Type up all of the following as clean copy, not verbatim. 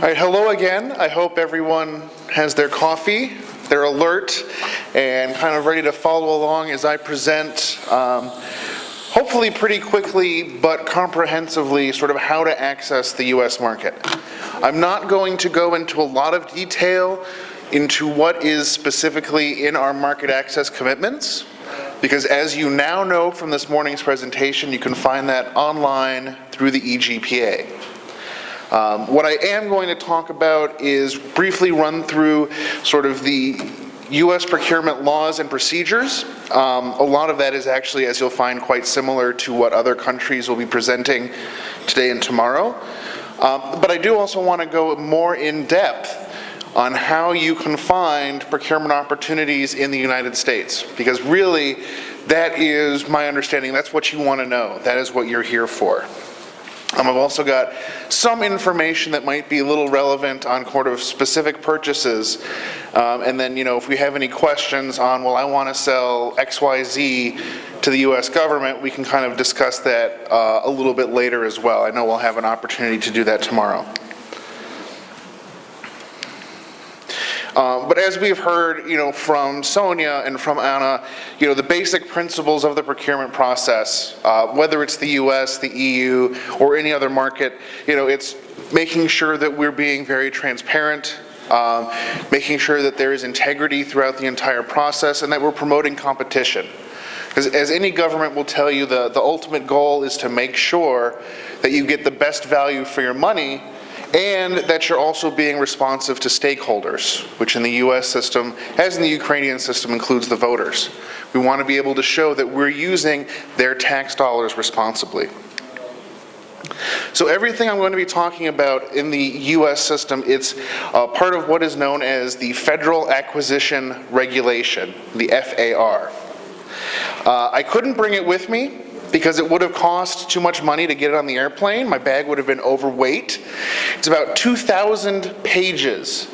All right, hello again. I hope everyone has their coffee, they're alert, and kind of ready to follow along as I present, hopefully pretty quickly but comprehensively, sort of how to access the U.S. market. I'm not going to go into a lot of detail into what is specifically in our market access commitments, because as you now know from this morning's presentation, you can find that online through the EGPA. What I am going to talk about is briefly run through sort of the U.S. procurement laws and procedures. A lot of that is actually, as you'll find, quite similar to what other countries will be presenting today and tomorrow. But I do also want to go more in depth on how you can find procurement opportunities in the United States, because really that is my understanding. That's what you want to know. That is what you're here for. I've also got some information that might be a little relevant on sort of specific purchases. And then, if we have any questions on, well, I want to sell XYZ to the U.S. government, we can kind of discuss that a little bit later as well. I know we'll have an opportunity to do that tomorrow. But as we've heard, from Sonia and from Anna, the basic principles of the procurement process, whether it's the U.S., the EU, or any other market, it's making sure that we're being very transparent, making sure that there is integrity throughout the entire process, and that we're promoting competition. Because as any government will tell you, the ultimate goal is to make sure that you get the best value for your money, and that you're also being responsive to stakeholders, which in the U.S. system, as in the Ukrainian system, includes the voters. We want to be able to show that we're using their tax dollars responsibly. So everything I'm going to be talking about in the U.S. system, it's part of what is known as the Federal Acquisition Regulation, the FAR. I couldn't bring it with me, because it would have cost too much money to get it on the airplane. My bag would have been overweight. It's about 2,000 pages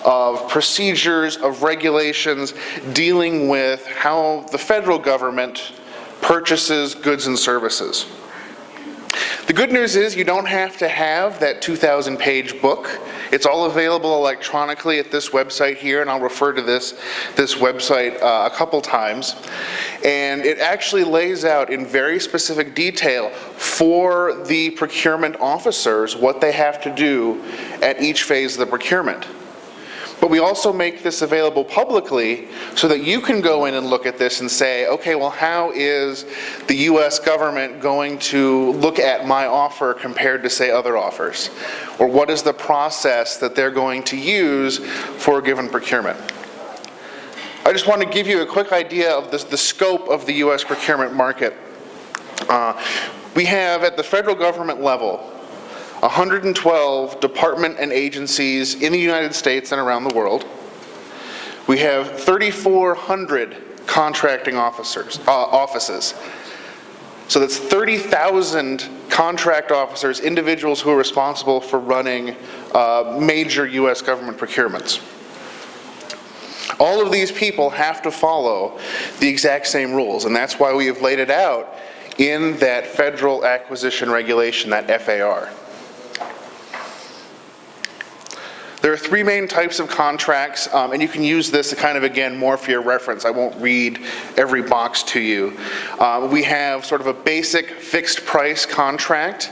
of procedures, of regulations, dealing with how the federal government purchases goods and services. The good news is you don't have to have that 2,000-page book. It's all available electronically at this website here, and I'll refer to this website a couple times. And it actually lays out in very specific detail for the procurement officers what they have to do at each phase of the procurement. But we also make this available publicly so that you can go in and look at this and say, okay, well, how is the U.S. government going to look at my offer compared to, say, other offers? Or what is the process that they're going to use for a given procurement? I just want to give you a quick idea of the scope of the U.S. procurement market. We have, at the federal government level, 112 department and agencies in the United States and around the world. We have 3,400 contracting offices. So that's 30,000 contract officers, individuals who are responsible for running major U.S. government procurements. All of these people have to follow the exact same rules, and that's why we have laid it out in that Federal Acquisition Regulation, that FAR. There are three main types of contracts, and you can use this kind of, again, more for your reference. I won't read every box to you. We have sort of a basic fixed price contract.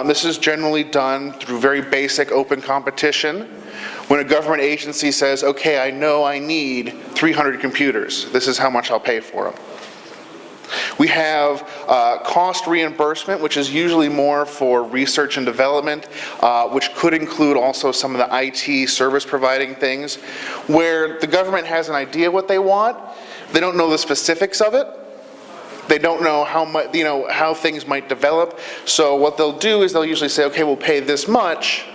This is generally done through very basic open competition. When a government agency says, okay, I know I need 300 computers, this is how much I'll pay for them. We have cost reimbursement, which is usually more for research and development, which could include also some of the IT service providing things, where the government has an idea what they want. They don't know the specifics of it. They don't know how much, how things might develop. So what they'll do is they'll usually say, okay, we'll pay this much,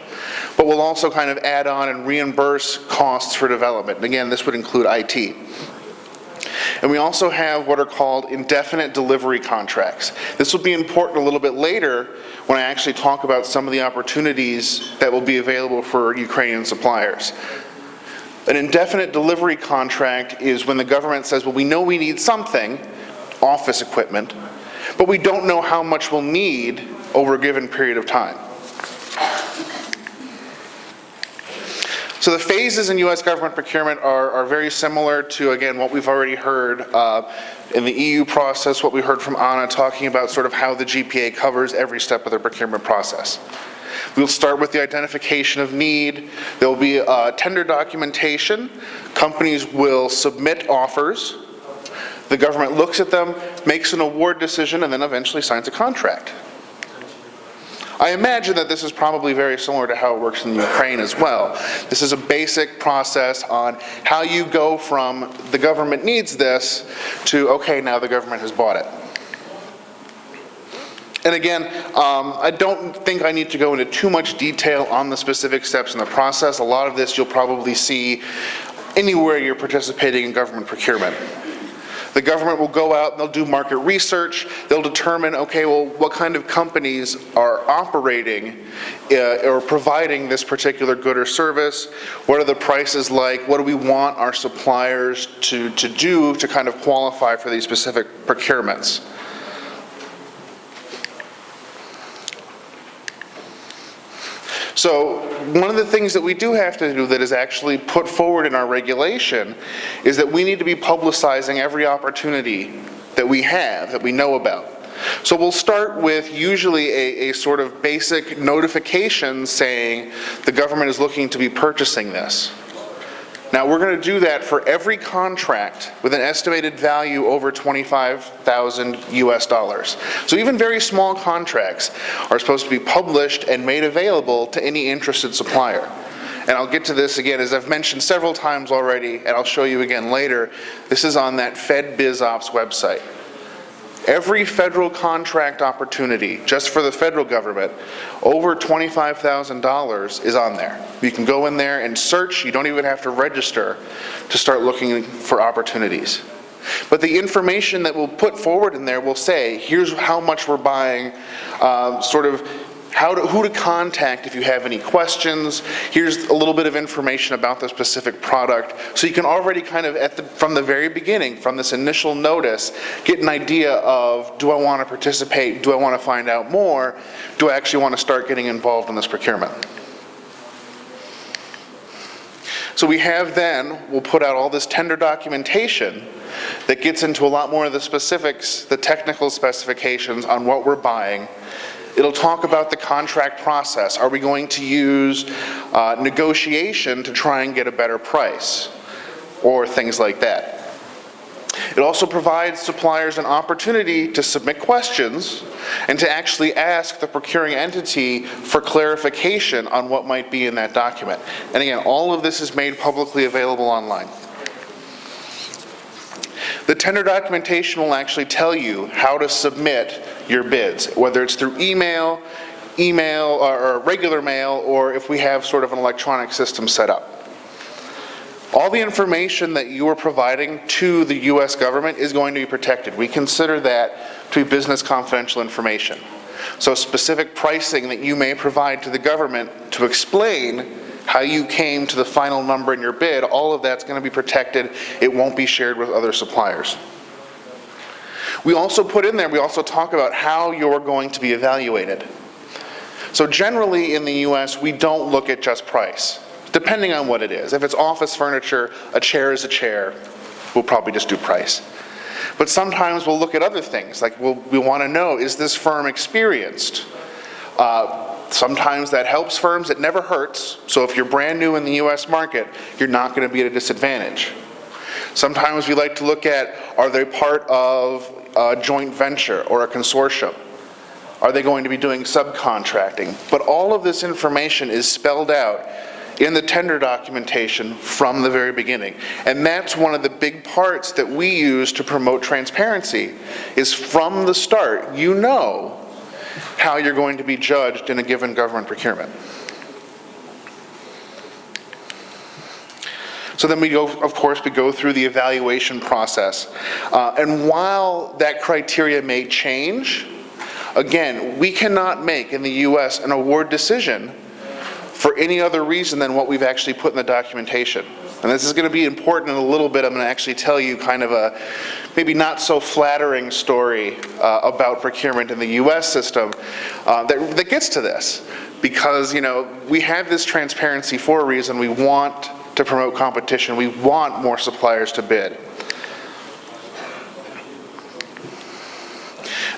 but we'll also kind of add on and reimburse costs for development. And again, this would include IT. And we also have what are called indefinite delivery contracts. This will be important a little bit later when I actually talk about some of the opportunities that will be available for Ukrainian suppliers. An indefinite delivery contract is when the government says, well, we know we need something, office equipment, but we don't know how much we'll need over a given period of time. So the phases in U.S. government procurement are very similar to, again, what we've already heard in the EU process, what we heard from Anna talking about sort of how the GPA covers every step of the procurement process. We'll start with the identification of need. There will be tender documentation. Companies will submit offers. The government looks at them, makes an award decision, and then eventually signs a contract. I imagine that this is probably very similar to how it works in Ukraine as well. This is a basic process on how you go from the government needs this to, okay, now the government has bought it. And again, I don't think I need to go into too much detail on the specific steps in the process. A lot of this you'll probably see anywhere you're participating in government procurement. The government will go out and they'll do market research. They'll determine, okay, well, what kind of companies are operating or providing this particular good or service? What are the prices like? What do we want our suppliers to do to kind of qualify for these specific procurements? So one of the things that we do have to do that is actually put forward in our regulation is that we need to be publicizing every opportunity that we have, that we know about. So we'll start with usually a sort of basic notification saying the government is looking to be purchasing this. Now we're going to do that for every contract with an estimated value over $25,000 US. So even very small contracts are supposed to be published and made available to any interested supplier. And I'll get to this again, as I've mentioned several times already, and I'll show you again later. This is on that FedBizOps website. Every federal contract opportunity, just for the federal government, over $25,000 is on there. You can go in there and search. You don't even have to register to start looking for opportunities. But the information that we'll put forward in there will say, here's how much we're buying, who to contact if you have any questions. Here's a little bit of information about the specific product. So you can already kind of, from the very beginning, from this initial notice, get an idea of, do I want to participate? Do I want to find out more? Do I actually want to start getting involved in this procurement? So we have then, we'll put out all this tender documentation that gets into a lot more of the specifics, the technical specifications on what we're buying. It'll talk about the contract process. Are we going to use negotiation to try and get a better price? Or things like that. It also provides suppliers an opportunity to submit questions and to actually ask the procuring entity for clarification on what might be in that document. And again, all of this is made publicly available online. The tender documentation will actually tell you how to submit your bids, whether it's through email, or regular mail, or if we have sort of an electronic system set up. All the information that you are providing to the U.S. government is going to be protected. We consider that to be business confidential information. So specific pricing that you may provide to the government to explain how you came to the final number in your bid, all of that's going to be protected. It won't be shared with other suppliers. We also put in there, we also talk about how you're going to be evaluated. So generally in the US, we don't look at just price, depending on what it is. If it's office furniture, a chair is a chair, we'll probably just do price. But sometimes we'll look at other things, like we want to know, is this firm experienced? Sometimes that helps firms, it never hurts. So if you're brand new in the US market, you're not going to be at a disadvantage. Sometimes we like to look at, are they part of a joint venture or a consortium? Are they going to be doing subcontracting? But all of this information is spelled out in the tender documentation from the very beginning. And that's one of the big parts that we use to promote transparency, is from the start, you know how you're going to be judged in a given government procurement. So then we go, of course, we go through the evaluation process. And while that criteria may change, again, we cannot make in the US an award decision for any other reason than what we've actually put in the documentation. And this is going to be important in a little bit. I'm going to actually tell you kind of a maybe not so flattering story about procurement in the US system that gets to this. because, we have this transparency for a reason. We want to promote competition. We want more suppliers to bid.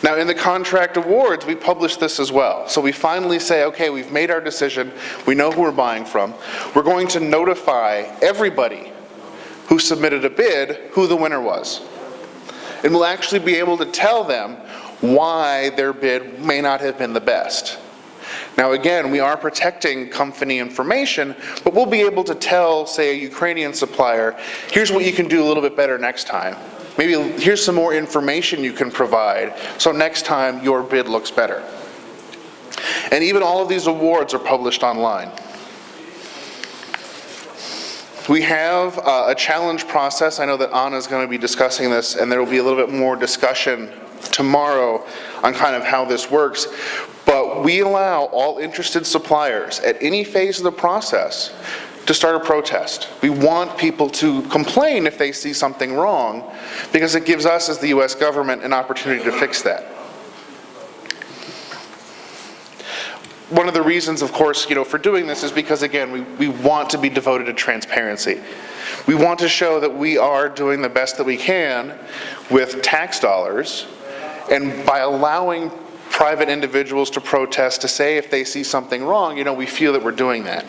Now, in the contract awards, we publish this as well. So we finally say, okay, we've made our decision. We know who we're buying from. We're going to notify everybody who submitted a bid who the winner was. And we'll actually be able to tell them why their bid may not have been the best. Now, again, we are protecting company information, but we'll be able to tell, say, a Ukrainian supplier, here's what you can do a little bit better next time. Maybe here's some more information you can provide, so next time your bid looks better. And even all of these awards are published online. We have a challenge process. I know that Anna is going to be discussing this, and there will be a little bit more discussion tomorrow on kind of how this works. But we allow all interested suppliers at any phase of the process to start a protest. We want people to complain if they see something wrong, because it gives us as the U.S. government an opportunity to fix that. One of the reasons, of course, for doing this is because, again, we want to be devoted to transparency. We want to show that we are doing the best that we can with tax dollars, and by allowing private individuals to protest, to say if they see something wrong, we feel that we're doing that.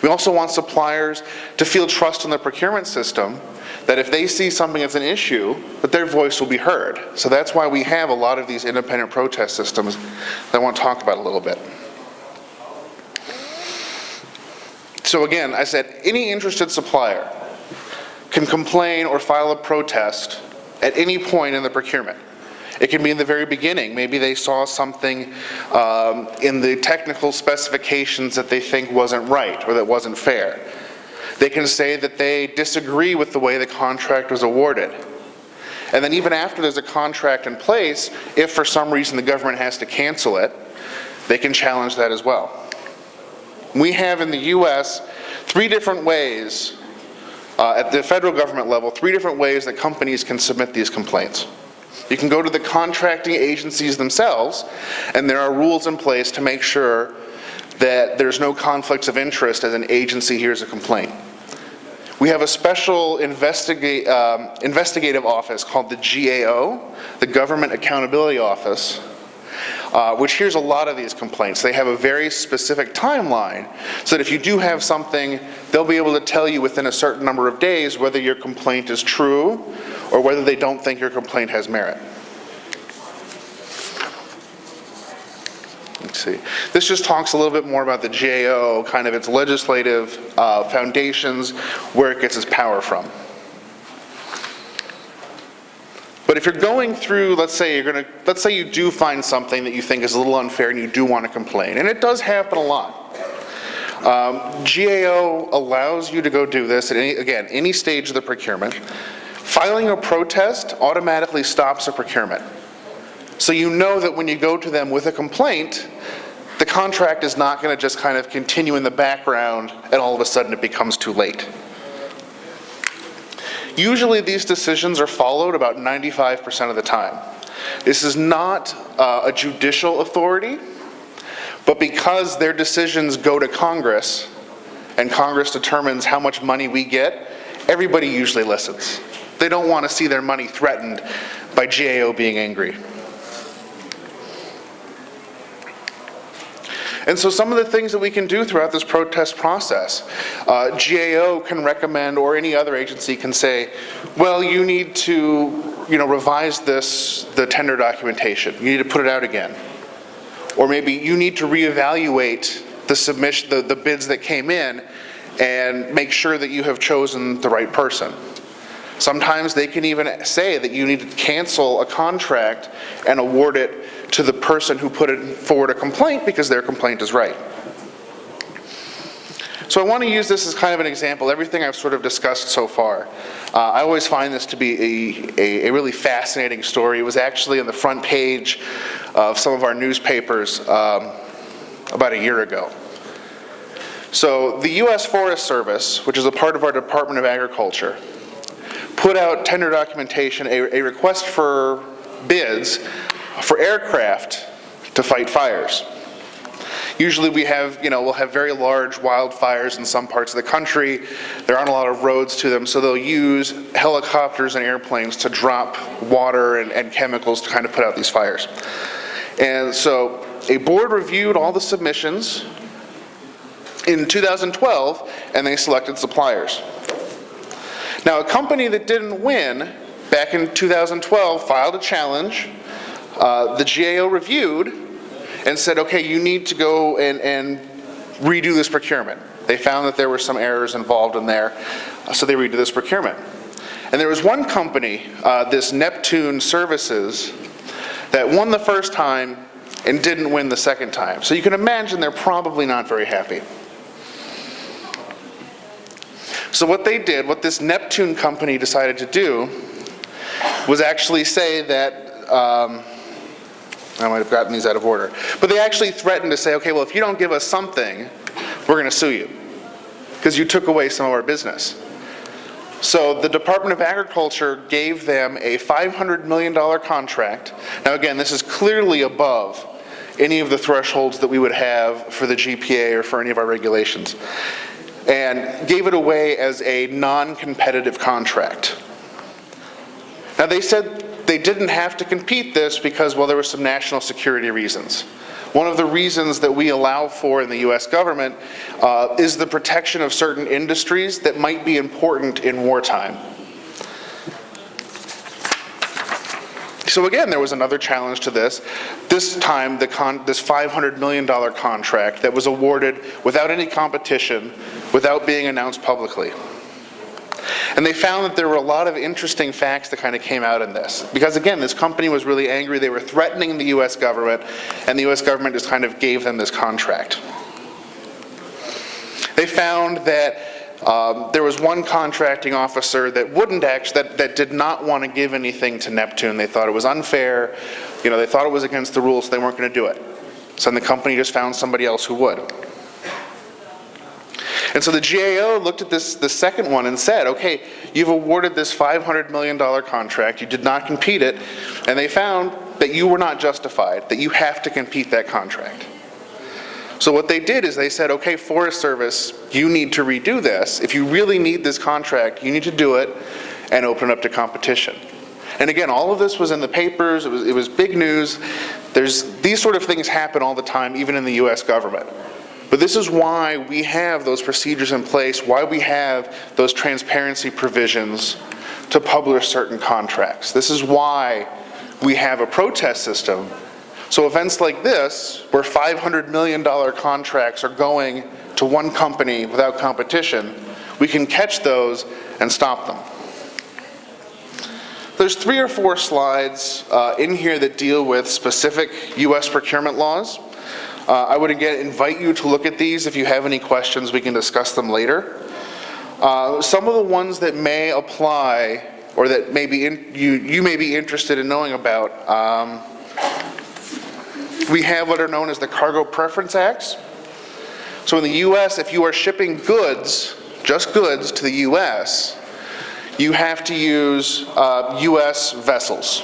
We also want suppliers to feel trust in the procurement system, that if they see something that's an issue, that their voice will be heard. So that's why we have a lot of these independent protest systems that I want to talk about a little bit. So again, I said any interested supplier can complain or file a protest at any point in the procurement. It can be in the very beginning. Maybe they saw something in the technical specifications that they think wasn't right or that wasn't fair. They can say that they disagree with the way the contract was awarded. And then even after there's a contract in place, if for some reason the government has to cancel it, they can challenge that as well. We have in the U.S. 3 different ways, at the federal government level, 3 different ways that companies can submit these complaints. You can go to the contracting agencies themselves, and there are rules in place to make sure that there's no conflicts of interest as an agency hears a complaint. We have a special investigative office called the GAO, the Government Accountability Office, which hears a lot of these complaints. They have a very specific timeline, so that if you do have something, they'll be able to tell you within a certain number of days whether your complaint is true or whether they don't think your complaint has merit. Let's see. This just talks a little bit more about the GAO, kind of its legislative foundations, where it gets its power from. But if you're going through, let's say you do find something that you think is a little unfair and you do want to complain, and it does happen a lot. GAO allows you to go do this at any stage of the procurement. Filing a protest automatically stops a procurement. So you know that when you go to them with a complaint, the contract is not going to just kind of continue in the background and all of a sudden it becomes too late. Usually these decisions are followed about 95% of the time. This is not a judicial authority, but because their decisions go to Congress and Congress determines how much money we get, everybody usually listens. They don't want to see their money threatened by GAO being angry. And so some of the things that we can do throughout this protest process, GAO can recommend, or any other agency can say, well, you need to revise the tender documentation. You need to put it out again. Or maybe you need to reevaluate the bids that came in and make sure that you have chosen the right person. Sometimes they can even say that you need to cancel a contract and award it to the person who put it forward a complaint because their complaint is right. So I want to use this as kind of an example, everything I've sort of discussed so far. I always find this to be a really fascinating story. It was actually on the front page of some of our newspapers about a year ago. So the U.S. Forest Service, which is a part of our Department of Agriculture, put out tender documentation, a request for bids for aircraft to fight fires. Usually we'll have very large wildfires in some parts of the country. There aren't a lot of roads to them, so they'll use helicopters and airplanes to drop water and chemicals to kind of put out these fires. And so a board reviewed all the submissions in 2012, and they selected suppliers. Now, a company that didn't win back in 2012 filed a challenge. The GAO reviewed and said, okay, you need to go and redo this procurement. They found that there were some errors involved in there, so they redid this procurement. And there was one company, this Neptune Services, that won the first time and didn't win the second time. So you can imagine they're probably not very happy. So what they did, what this Neptune company decided to do, was actually say that, I might have gotten these out of order, but they actually threatened to say, okay, well, if you don't give us something, we're going to sue you, because you took away some of our business. So the Department of Agriculture gave them a $500 million contract. Now again, this is clearly above any of the thresholds that we would have for the GPA or for any of our regulations, and gave it away as a non-competitive contract. Now they said they didn't have to compete this because, well, there were some national security reasons. One of the reasons that we allow for in the US government is the protection of certain industries that might be important in wartime. So again, there was another challenge to this. This time, this $500 million contract that was awarded without any competition, without being announced publicly. And they found that there were a lot of interesting facts that kind of came out in this. Because again, this company was really angry. They were threatening the US government, and the US government just kind of gave them this contract. They found that there was one contracting officer that that did not want to give anything to Neptune. They thought it was unfair. They thought it was against the rules, so they weren't going to do it. So then the company just found somebody else who would. And so the GAO looked at the second one and said, okay, you've awarded this $500 million contract, you did not compete it, and they found that you were not justified, that you have to compete that contract. So what they did is they said, okay, Forest Service, you need to redo this. If you really need this contract, you need to do it and open it up to competition. And again, all of this was in the papers, it was big news. These sort of things happen all the time, even in the US government. But this is why we have those procedures in place, why we have those transparency provisions to publish certain contracts. This is why we have a protest system. So events like this, where $500 million contracts are going to one company without competition, we can catch those and stop them. There's 3 or 4 slides in here that deal with specific US procurement laws. I would again invite you to look at these. If you have any questions, we can discuss them later. Some of the ones that may apply, or that you may be interested in knowing about, we have what are known as the Cargo Preference Acts. So in the US, if you are shipping goods, just goods, to the US, you have to use US vessels.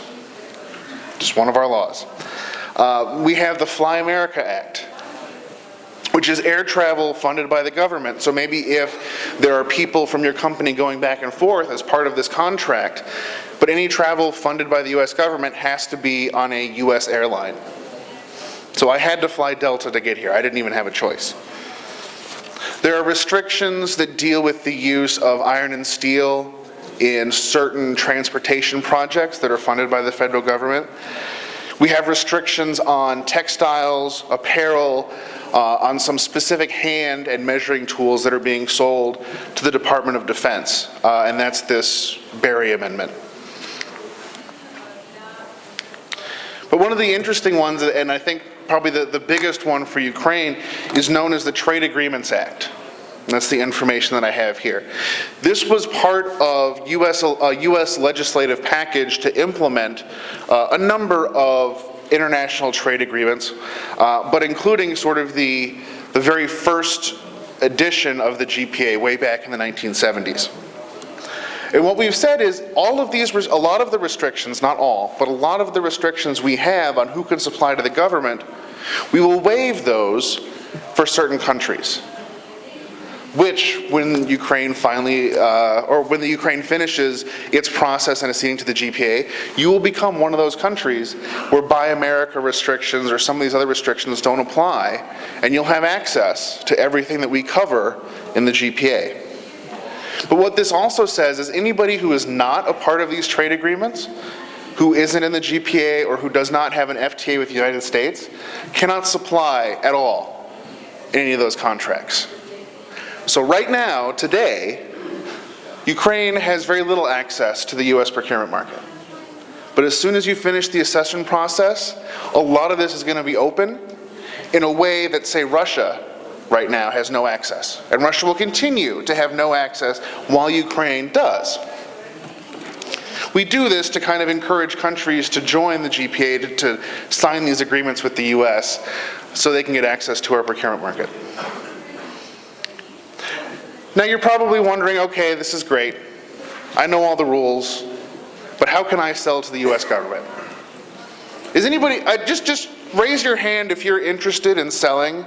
Just one of our laws. We have the Fly America Act, which is air travel funded by the government. So maybe if there are people from your company going back and forth as part of this contract, but any travel funded by the US government has to be on a US airline. So I had to fly Delta to get here. I didn't even have a choice. There are restrictions that deal with the use of iron and steel in certain transportation projects that are funded by the federal government. We have restrictions on textiles, apparel, on some specific hand and measuring tools that are being sold to the Department of Defense, and that's this Berry Amendment. But one of the interesting ones, and I think probably the biggest one for Ukraine, is known as the Trade Agreements Act. And that's the information that I have here. This was part of a US legislative package to implement a number of international trade agreements, but including sort of the very first edition of the GPA way back in the 1970s. And what we've said is all of these, a lot of the restrictions, not all, but a lot of the restrictions we have on who can supply to the government, we will waive those for certain countries, which, when Ukraine finally, or when the Ukraine finishes its process and acceding to the GPA, you will become one of those countries where Buy America restrictions or some of these other restrictions don't apply, and you'll have access to everything that we cover in the GPA. But what this also says is anybody who is not a part of these trade agreements, who isn't in the GPA or who does not have an FTA with the United States, cannot supply at all in any of those contracts. So right now, today, Ukraine has very little access to the US procurement market. But as soon as you finish the accession process, a lot of this is going to be open in a way that, say, Russia right now has no access. And Russia will continue to have no access while Ukraine does. We do this to kind of encourage countries to join the GPA, to sign these agreements with the US, so they can get access to our procurement market. Now you're probably wondering, okay, this is great. I know all the rules, but how can I sell to the US government? Is anybody, just raise your hand if you're interested in selling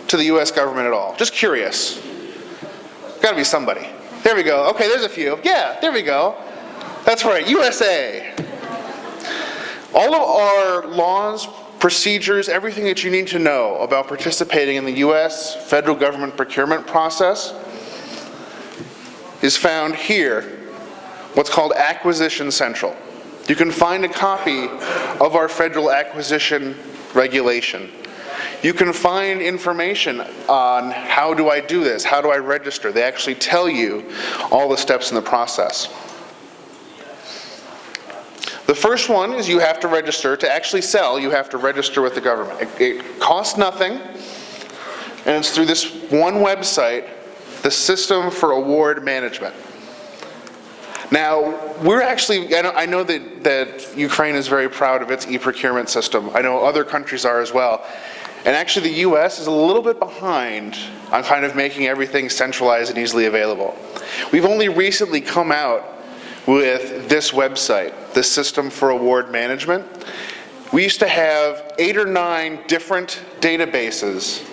to the US government at all. Just curious. Gotta be somebody. There we go. Okay, there's a few. Yeah, there we go. That's right, USA. All of our laws, procedures, everything that you need to know about participating in the US federal government procurement process is found here, what's called Acquisition Central. You can find a copy of our federal acquisition regulation. You can find information on how do I do this, how do I register. They actually tell you all the steps in the process. The first one is you have to register. To actually sell, you have to register with the government. It costs nothing, and it's through this one website, the System for Award Management. Now, we're actually, I know that Ukraine is very proud of its e-procurement system. I know other countries are as well. And actually the US is a little bit behind on kind of making everything centralized and easily available. We've only recently come out with this website, the System for Award Management. We used to have 8 or 9 different databases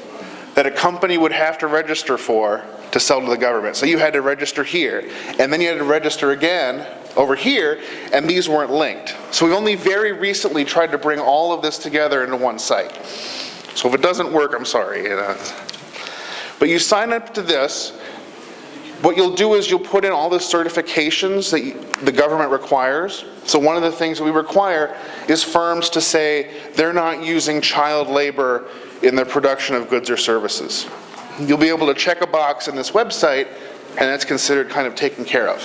that a company would have to register for to sell to the government. So you had to register here, and then you had to register again over here, and these weren't linked. So we've only very recently tried to bring all of this together into one site. So if it doesn't work, I'm sorry. But you sign up to this. What you'll do is you'll put in all the certifications that the government requires. So one of the things that we require is firms to say they're not using child labor in the production of goods or services. You'll be able to check a box in this website, and that's considered kind of taken care of.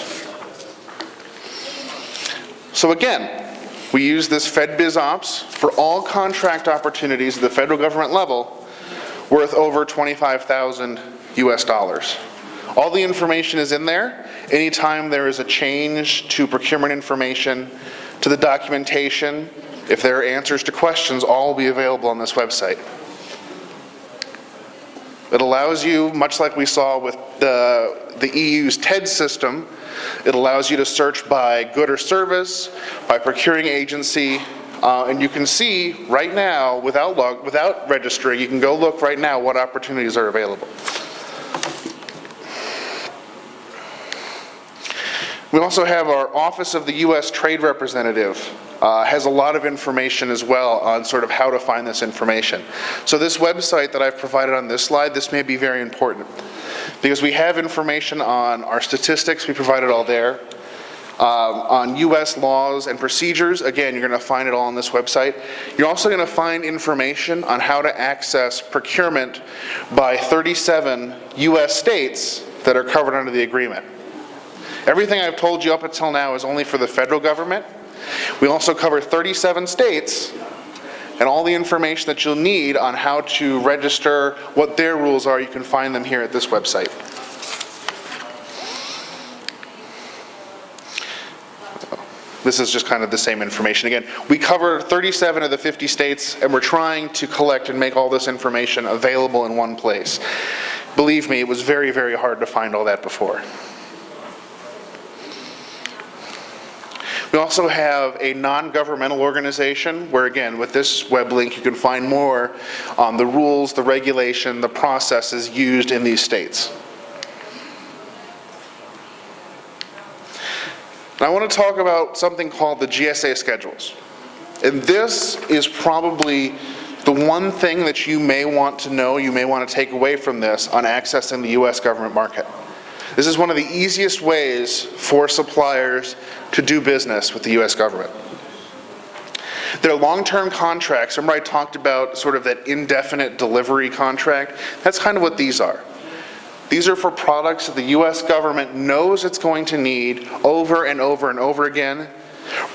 So again, we use this FedBizOps for all contract opportunities at the federal government level worth over $25,000 US. All the information is in there. Anytime there is a change to procurement information, to the documentation, if there are answers to questions, all will be available on this website. It allows you, much like we saw with the EU's TED system, it allows you to search by good or service, by procuring agency, and you can see right now, without registering, you can go look right now what opportunities are available. We also have our Office of the U.S. Trade Representative. Has a lot of information as well on sort of how to find this information. So this website that I've provided on this slide, this may be very important because we have information on our statistics, we provide it all there. On U.S. laws and procedures, again, you're going to find it all on this website. You're also going to find information on how to access procurement by 37 U.S. states that are covered under the agreement. Everything I've told you up until now is only for the federal government. We also cover 37 states, and all the information that you'll need on how to register, what their rules are, you can find them here at this website. This is just kind of the same information. Again, we cover 37 of the 50 states, and we're trying to collect and make all this information available in one place. Believe me, it was very, very hard to find all that before. We We also have a non-governmental organization where, again, with this web link, you can find more on the rules, the regulation, the processes used in these states. Now, I want to talk about something called the GSA schedules. And this is probably the one thing that you may want to know, you may want to take away from this on accessing the U.S. government market. This is one of the easiest ways for suppliers to do business with the U.S. government. They're long-term contracts. Remember I talked about sort of that indefinite delivery contract? That's kind of what these are. These are for products that the U.S. government knows it's going to need over and over and over again.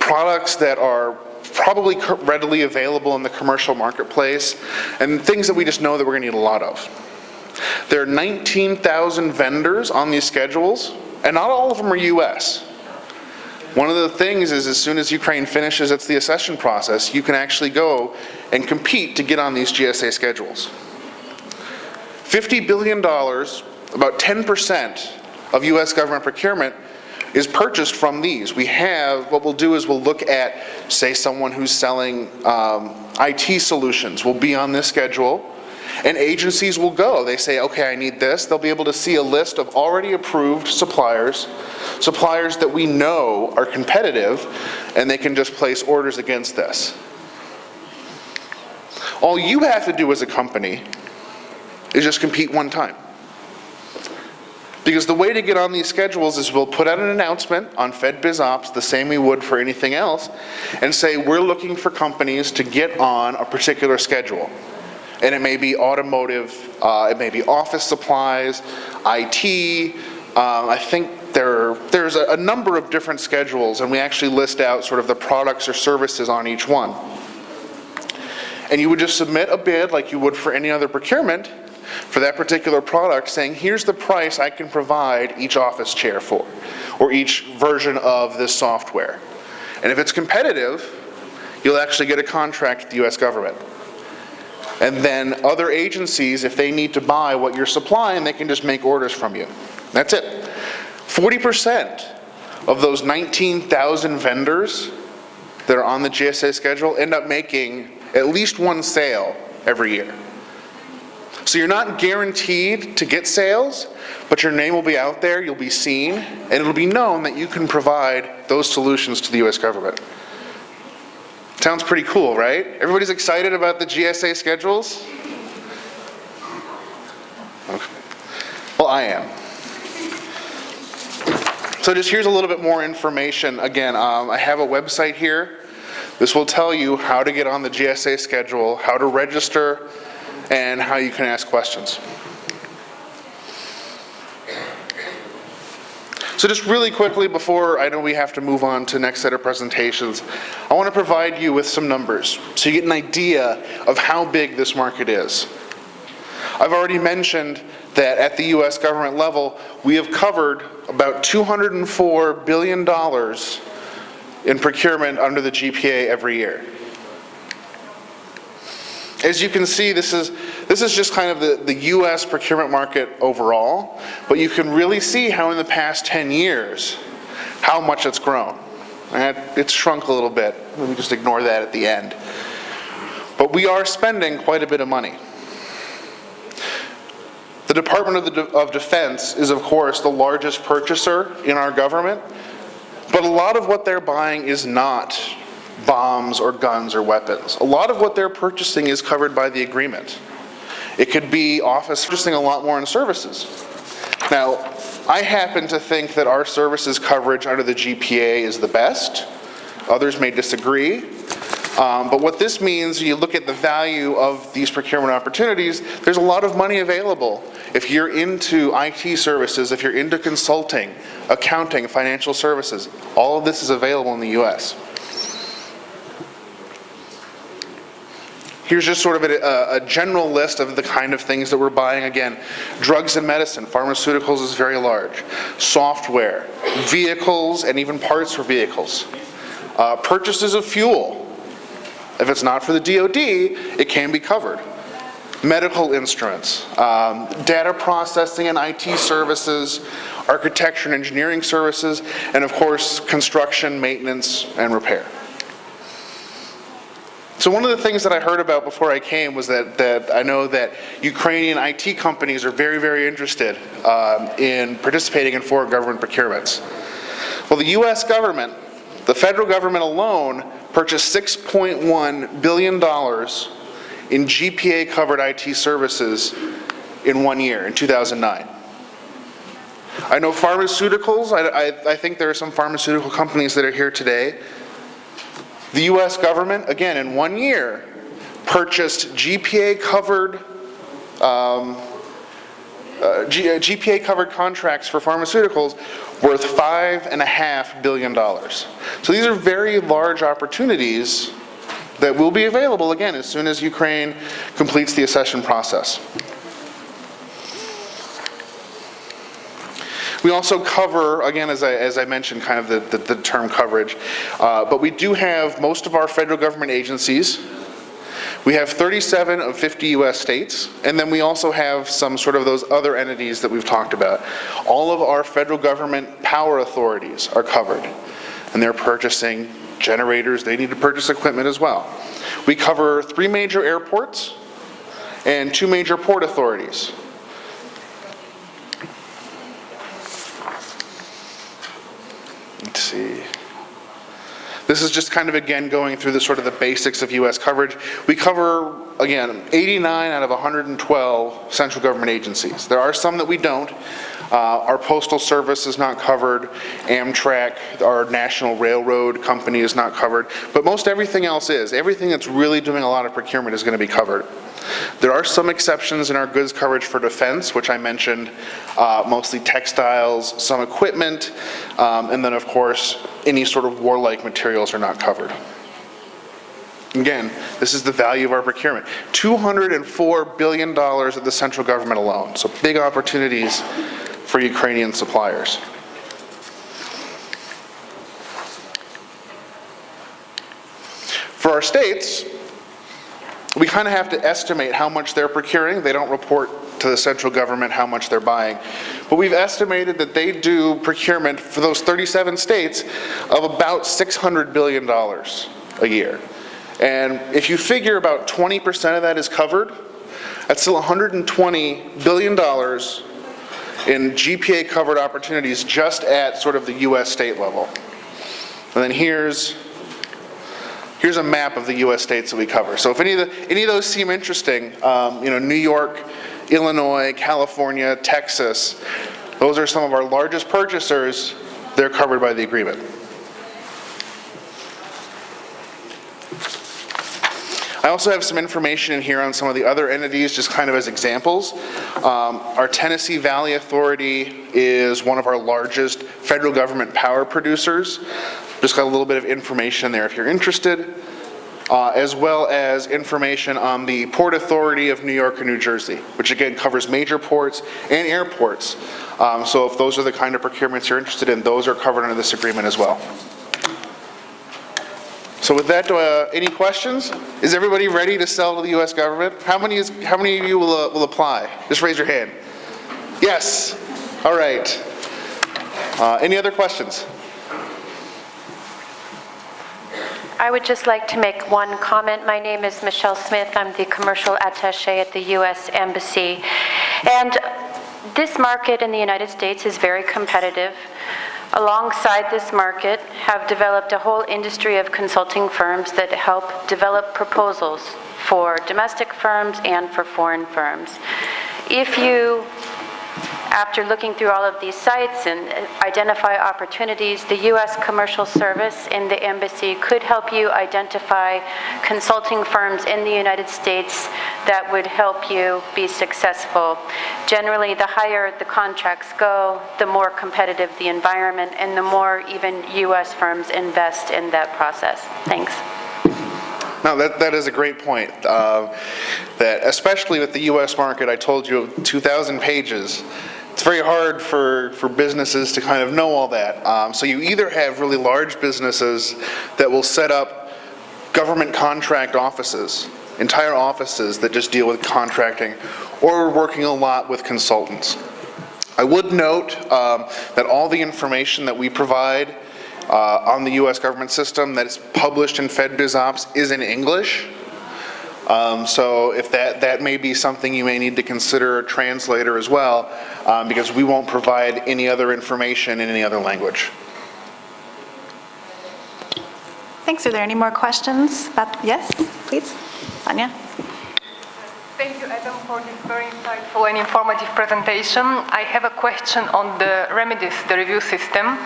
Products that are probably readily available in the commercial marketplace, and things that we just know that we're going to need a lot of. There are 19,000 vendors on these schedules, and not all of them are U.S. One of the things is as soon as Ukraine finishes its the accession process, you can actually go and compete to get on these GSA schedules. $50 billion, about 10% of U.S. government procurement is purchased from these. What we'll do is we'll look at, say, someone who's selling IT solutions will be on this schedule, and agencies will go. They say, okay, I need this. They'll be able to see a list of already approved suppliers that we know are competitive, and they can just place orders against this. All you have to do as a company is just compete one time. Because the way to get on these schedules is we'll put out an announcement on FedBizOps, the same we would for anything else, and say we're looking for companies to get on a particular schedule. And it may be automotive, it may be office supplies, IT. I think there's a number of different schedules, and we actually list out sort of the products or services on each one. And you would just submit a bid like you would for any other procurement for that particular product, saying here's the price I can provide each office chair for, or each version of this software. And if it's competitive, you'll actually get a contract with the U.S. government. And then other agencies, if they need to buy what you're supplying, they can just make orders from you. That's it. 40% of those 19,000 vendors that are on the GSA schedule end up making at least one sale every year. So you're not guaranteed to get sales, but your name will be out there, you'll be seen, and it'll be known that you can provide those solutions to the U.S. government. Sounds pretty cool, right? Everybody's excited about the GSA schedules? Okay. Well, I am. So just here's a little bit more information. Again, I have a website here. This will tell you how to get on the GSA schedule, how to register, and how you can ask questions. So just really quickly before I know we have to move on to the next set of presentations, I want to provide you with some numbers so you get an idea of how big this market is. I've already mentioned that at the U.S. government level, we have covered about $204 billion in procurement under the GPA every year. As you can see, this is just kind of the U.S. procurement market overall, but you can really see how in the past 10 years, how much it's grown. And it's shrunk a little bit. Let me just ignore that at the end. But we are spending quite a bit of money. The Department of Defense is, of course, the largest purchaser in our government, but a lot of what they're buying is not bombs or guns or weapons. A lot of what they're purchasing is covered by the agreement. It could be office purchasing a lot more in services. Now, I happen to think that our services coverage under the GPA is the best. Others may disagree. But what this means, you look at the value of these procurement opportunities, there's a lot of money available. If you're into IT services, if you're into consulting, accounting, financial services, all of this is available in the U.S. Here's just sort of a general list of the kind of things that we're buying. Again, drugs and medicine, pharmaceuticals is very large. Software, vehicles, and even parts for vehicles. Purchases of fuel. If it's not for the DoD, it can be covered. Medical instruments, data processing and IT services, architecture and engineering services, and of course, construction, maintenance, and repair. So one of the things that I heard about before I came was that I know that Ukrainian IT companies are very, very interested in participating in foreign government procurements. Well, the U.S. government, the federal government alone, purchased $6.1 billion in GPA-covered IT services in 1 year, in 2009. I know pharmaceuticals, I think there are some pharmaceutical companies that are here today. The U.S. government, again, in 1 year, purchased GPA-covered contracts for pharmaceuticals worth $5.5 billion. So these are very large opportunities that will be available, again, as soon as Ukraine completes the accession process. We also cover, again, as I mentioned, kind of the term coverage, but we do have most of our federal government agencies. We have 37 of 50 U.S. states, and then we also have some sort of those other entities that we've talked about. All of our federal government power authorities are covered, and they're purchasing generators. They need to purchase equipment as well. We cover 3 major airports and 2 major port authorities. Let's see. This is just kind of, again, going through the sort of the basics of U.S. coverage. We cover, again, 89 out of 112 central government agencies. There are some that we don't. Our Postal Service is not covered. Amtrak, our national railroad company, is not covered. But most everything else is. Everything that's really doing a lot of procurement is going to be covered. There are some exceptions in our goods coverage for defense, which I mentioned, mostly textiles, some equipment, and then, of course, any sort of warlike materials are not covered. Again, this is the value of our procurement. $204 billion at the central government alone, so big opportunities for Ukrainian suppliers. For our states, we kind of have to estimate how much they're procuring. They don't report to the central government how much they're buying. But we've estimated that they do procurement for those 37 states of about $600 billion a year. And if you figure about 20% of that is covered, that's still $120 billion in GPA-covered opportunities just at sort of the U.S. state level. And then here's a map of the U.S. states that we cover. So if any of those seem interesting, New York, Illinois, California, Texas, those are some of our largest purchasers. They're covered by the agreement. I also have some information in here on some of the other entities, just kind of as examples. Our Tennessee Valley Authority is one of our largest federal government power producers. Just got a little bit of information there if you're interested, as well as information on the Port Authority of New York and New Jersey, which again covers major ports and airports. So if those are the kind of procurements you're interested in, those are covered under this agreement as well. So with that, any questions? Is everybody ready to sell to the U.S. government? How many of you will apply? Just raise your hand. Yes. All right. Any other questions? I would just like to make one comment. My name is Michelle Smith. I'm the commercial attaché at the U.S. Embassy. And this market in the United States is very competitive. Alongside this market have developed a whole industry of consulting firms that help develop proposals for domestic firms and for foreign firms. If you, after looking through all of these sites and identify opportunities, the U.S. Commercial Service in the Embassy could help you identify consulting firms in the United States that would help you be successful. Generally, the higher the contracts go, the more competitive the environment, and the more even U.S. firms invest in that process. Thanks. No, that is a great point. That especially with the U.S. market, I told you 2,000 pages. It's very hard for businesses to kind of know all that. So you either have really large businesses that will set up government contract offices, entire offices that just deal with contracting, or we're working a lot with consultants. I would note that all the information that we provide on the U.S. government system that is published in FedBizOps is in English. So if that may be something you may need to consider a translator as well, because we won't provide any other information in any other language. Thanks. Are there any more questions? Yes, please. Sonia? Thank you, Adam, for this very insightful and informative presentation. I have a question on the remedies, the review system.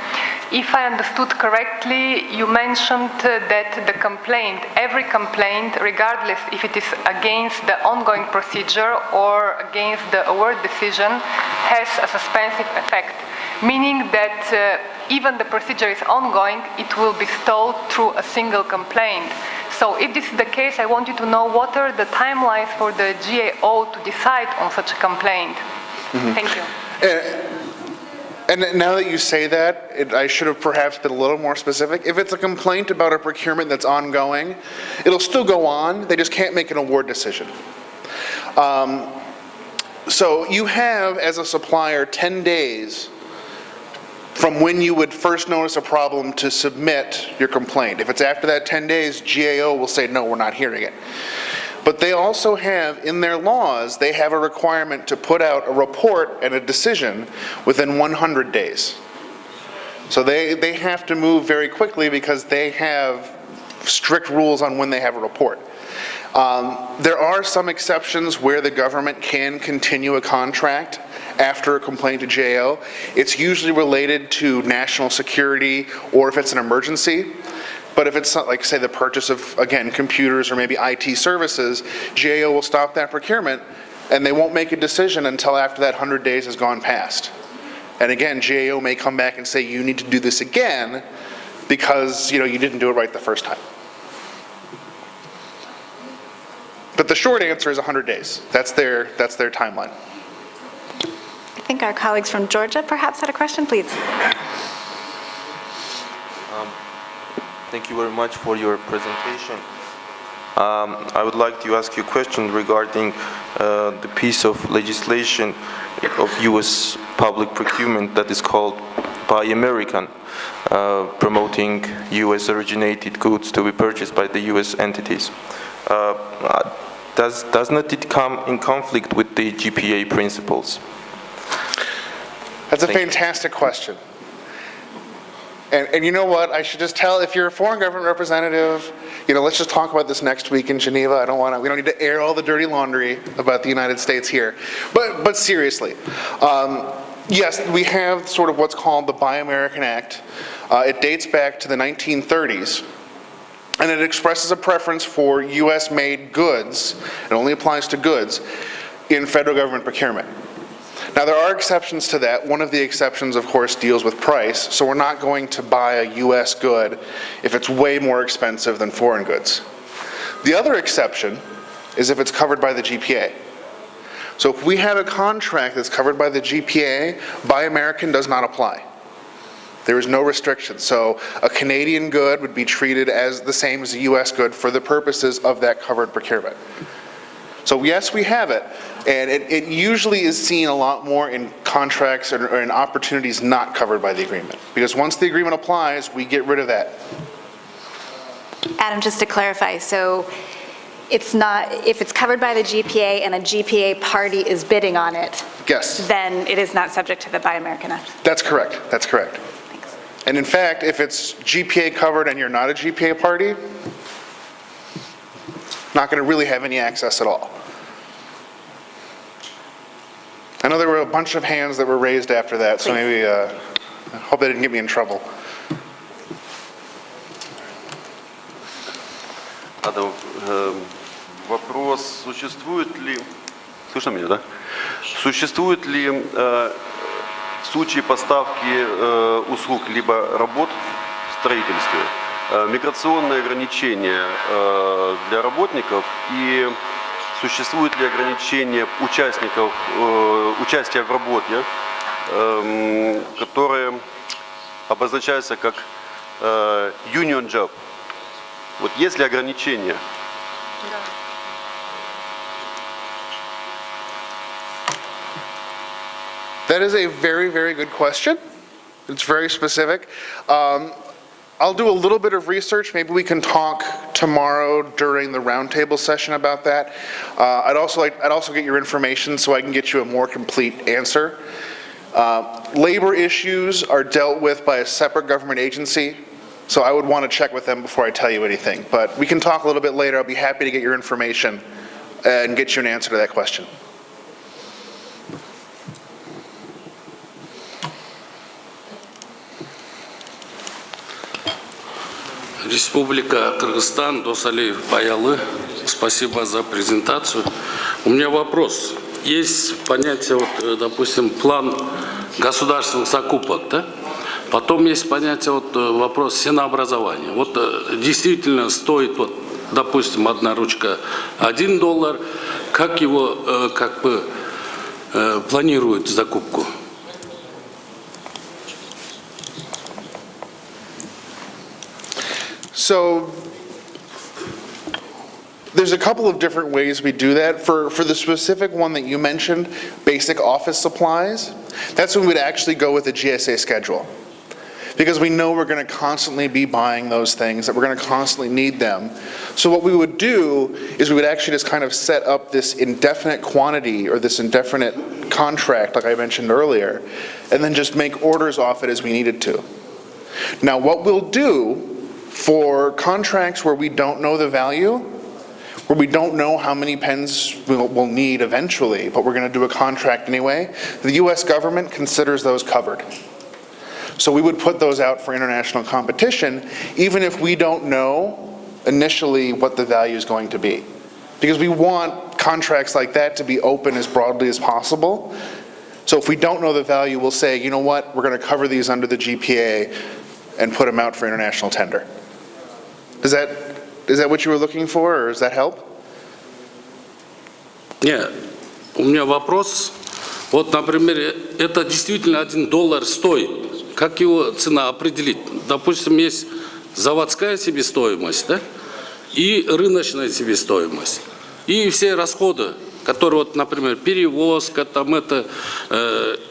If I understood correctly, you mentioned that the complaint, every complaint, regardless if it is against the ongoing procedure or against the award decision, has a suspensive effect, meaning that even the procedure is ongoing, it will be stalled through a single complaint. So if this is the case, I want you to know what are the timelines for the GAO to decide on such a complaint. Thank you. And now that you say that, I should have perhaps been a little more specific. If it's a complaint about a procurement that's ongoing, it'll still go on, they just can't make an award decision. So you have, as a supplier, 10 days from when you would first notice a problem to submit your complaint. If it's after that 10 days, GAO will say, no, we're not hearing it. But they also have, in their laws, they have a requirement to put out a report and a decision within 100 days. So they have to move very quickly because they have strict rules on when they have a report. There are some exceptions where the government can continue a contract after a complaint to GAO. It's usually related to national security or if it's an emergency. But if it's not, like, say, the purchase of, again, computers or maybe IT services, GAO will stop that procurement and they won't make a decision until after that 100 days has gone past. And again, GAO may come back and say, you need to do this again because, you didn't do it right the first time. But the short answer is 100 days. That's their timeline. I think our colleagues from Georgia perhaps had a question, please. Thank you very much for your presentation. I would like to ask you a question regarding the piece of legislation of U.S. public procurement that is called Buy American, promoting U.S. originated goods to be purchased by the U.S. entities. Doesn't it come in conflict with the GPA principles? That's a fantastic question. And you know what? I should just tell, if you're a foreign government representative, let's just talk about this next week in Geneva. We don't need to air all the dirty laundry about the United States here. But seriously, yes, we have sort of what's called the Buy American Act. It dates back to the 1930s. And it expresses a preference for U.S.-made goods, it only applies to goods, in federal government procurement. Now, there are exceptions to that. One of the exceptions, of course, deals with price, so we're not going to buy a U.S. good if it's way more expensive than foreign goods. The other exception is if it's covered by the GPA. So if we have a contract that's covered by the GPA, Buy American does not apply. There is no restriction. So a Canadian good would be treated as the same as a U.S. good for the purposes of that covered procurement. So yes, we have it, and it usually is seen a lot more in contracts or in opportunities not covered by the agreement. Because once the agreement applies, we get rid of that. Adam, just to clarify, so it's not, if it's covered by the GPA and a GPA party is bidding on it, Yes. then it is not subject to the Buy American Act. That's correct. That's correct. Thanks. And in fact, if it's GPA covered and you're not a GPA party, not going to really have any access at all. I know there were a bunch of hands that were raised after that, so maybe, I hope they didn't get me in trouble. Адам, вопрос, существует ли, слышно меня, да? Существует ли в случае поставки услуг либо работ в строительстве миграционные ограничения для работников и существует ли ограничение участников, участия в работе, которые обозначаются как union job? Вот есть ли ограничения? That is a very, very good question. It's very specific. I'll do a little bit of research. Maybe we can talk tomorrow during the roundtable session about that. I'd also get your information so I can get you a more complete answer. Labor issues are dealt with by a separate government agency, so I would want to check with them before I tell you anything. But we can talk a little bit later. I'll be happy to get your information and get you an answer to that question. Республика Кыргызстан, Досалиев Баялы. Спасибо за презентацию. У меня вопрос. Есть понятие, вот, допустим, план государственных закупок, да? Потом есть понятие, вот, вопрос ценообразования. Вот действительно стоит, вот, допустим, одна ручка $1. Как его, как бы, планируют закупку? So there's a couple of different ways we do that. For the specific one that you mentioned, basic office supplies, that's when we'd actually go with a GSA schedule. Because we know we're going to constantly be buying those things, that we're going to constantly need them. So what we would do is we would actually just kind of set up this indefinite quantity or this indefinite contract, like I mentioned earlier, and then just make orders off it as we needed to. Now what we'll do for contracts where we don't know the value, where we don't know how many pens we'll need eventually, but we're going to do a contract anyway, the US government considers those covered. So we would put those out for international competition, even if we don't know initially what the value is going to be. Because we want contracts like that to be open as broadly as possible. So if we don't know the value, we'll say, you know what, we're going to cover these under the GPA and put them out for international tender. Is that what you were looking for, or does that help? Нет, у меня вопрос. Вот, например, это действительно $1 стоит. Как его цена определить? Допустим, есть заводская себестоимость, да? И рыночная себестоимость. И все расходы, которые, вот, например, перевозка, там это,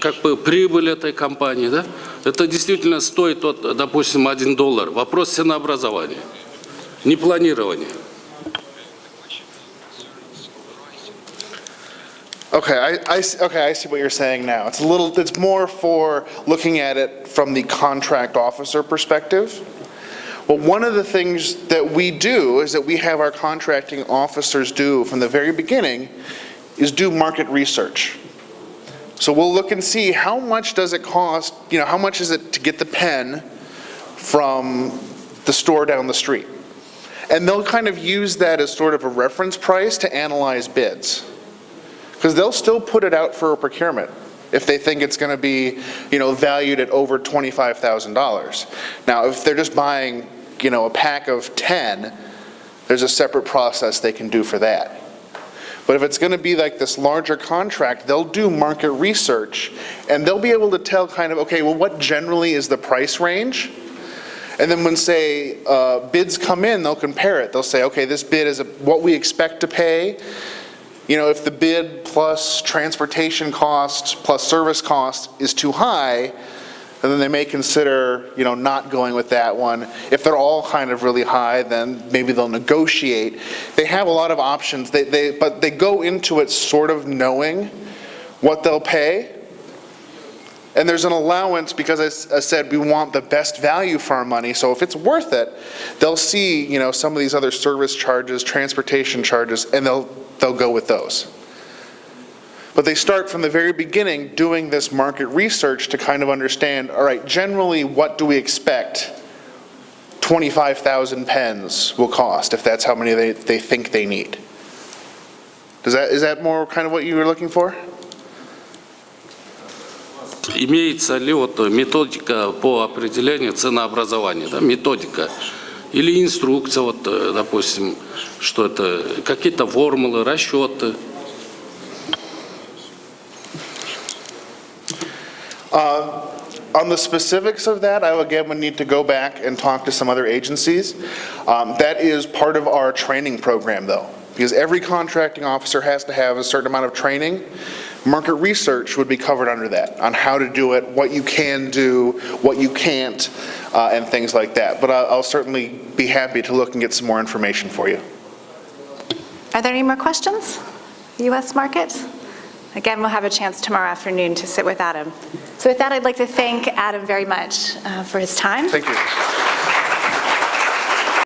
как бы прибыль этой компании, да? Это действительно стоит, вот, допустим, $1. Вопрос ценообразования, не планирования. Okay, I see what you're saying now. It's more for looking at it from the contract officer perspective. Well, one of the things that we do is that we have our contracting officers do from the very beginning is do market research. So we'll look and see how much does it cost, how much is it to get the pen from the store down the street. And they'll kind of use that as sort of a reference price to analyze bids. Because they'll still put it out for a procurement if they think it's going to be, valued at over $25,000. Now, if they're just buying, a pack of 10, there's a separate process they can do for that. But if it's going to be like this larger contract, they'll do market research, and they'll be able to tell kind of, okay, well, what generally is the price range? And then when, say, bids come in, they'll compare it. They'll say, okay, this bid is what we expect to pay. If the bid plus transportation costs plus service cost is too high, then they may consider, not going with that one. If they're all kind of really high, then maybe they'll negotiate. They have a lot of options, but they go into it sort of knowing what they'll pay. And there's an allowance because, as I said, we want the best value for our money. So if it's worth it, they'll see, some of these other service charges, transportation charges, and they'll go with those. But they start from the very beginning doing this market research to kind of understand, all right, generally what do we expect 25,000 pens will cost if that's how many they think they need. Is that more kind of what you were looking for? Имеется ли вот методика по определению ценообразования, да, методика или инструкция, вот, допустим, что это, какие-то формулы, расчеты? On the specifics of that, I again would need to go back and talk to some other agencies. That is part of our training program, though, because every contracting officer has to have a certain amount of training Market research would be covered under that, on how to do it, what you can do, what you can't, and things like that. But I'll certainly be happy to look and get some more information for you. Are there any more questions? The U.S. market? Again, we'll have a chance tomorrow afternoon to sit with Adam. So with that, I'd like to thank Adam very much for his time. Thank you.